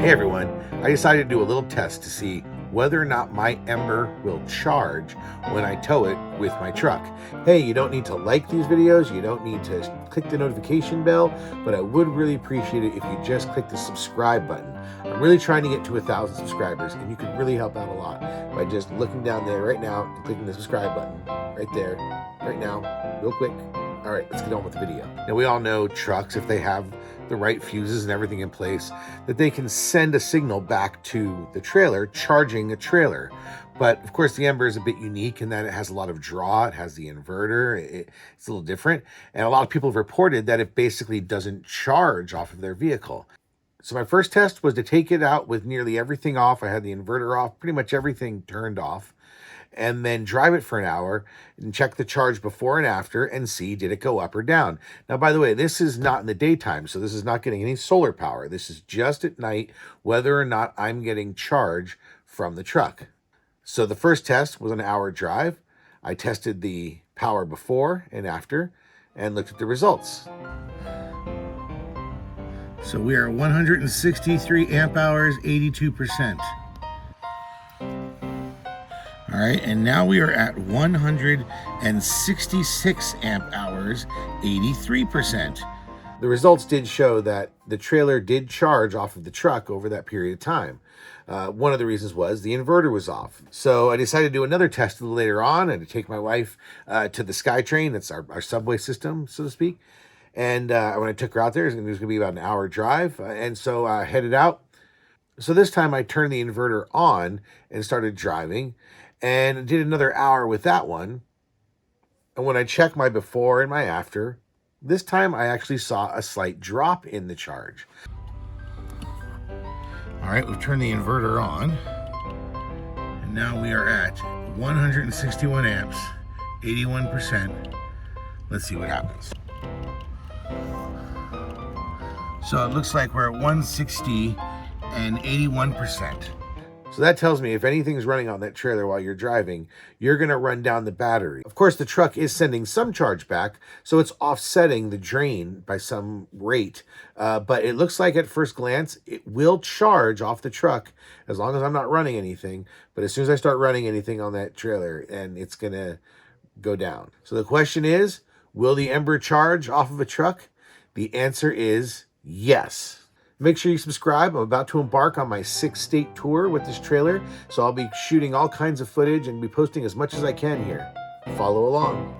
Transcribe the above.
Hey everyone, I decided to do a little test to see whether or not my Ember will charge when I tow it with my truck. Hey, you don't need to like these videos, you don't need to click the notification bell, but I would really appreciate it if you just click the subscribe button. I'm really trying to get to 1,000 subscribers, and you could really help out a lot by just looking down there right now and clicking the subscribe button right there, right now, real quick. All right, let's get on with the video. Now, we all know trucks, if they have the right fuses and everything in place, that they can send a signal back to the trailer, charging a trailer. But of course, the Ember is a bit unique in that it has a lot of draw. It has the inverter. It's a little different. And a lot of people have reported that it basically doesn't charge off of their vehicle. So my first test was to take it out with nearly everything off. I had the inverter off, pretty much everything turned off, and then drive it for an hour and check the charge before and after and see, did it go up or down? Now, by the way, this is not in the daytime, so this is not getting any solar power. This is just at night, whether or not I'm getting charge from the truck. So the first test was an hour drive. I tested the power before and after and looked at the results. So we are 163 amp hours, 82%. All right, and now we are at 166 amp hours, 83%. The results did show that the trailer did charge off of the truck over that period of time. One of the reasons was the inverter was off. So I decided to do another test later on and to take my wife to the SkyTrain. That's our subway system, so to speak. And when I took her out there, it was going to be about an hour drive. And so I headed out. So this time I turned the inverter on and started driving, and did another hour with that one. And when I checked my before and my after, this time I actually saw a slight drop in the charge. All right, we've turned the inverter on, and now we are at 161 amps, 81%. Let's see what happens. So it looks like we're at 160 and 81%. So that tells me if anything's running on that trailer while you're driving, you're going to run down the battery. Of course, the truck is sending some charge back, so it's offsetting the drain by some rate. But it looks like at first glance, it will charge off the truck as long as I'm not running anything. But as soon as I start running anything on that trailer, and it's going to go down. So the question is, will the Ember charge off of a truck? The answer is yes. Make sure you subscribe. I'm about to embark on my 6-state tour with this trailer, so I'll be shooting all kinds of footage and be posting as much as I can here. Follow along.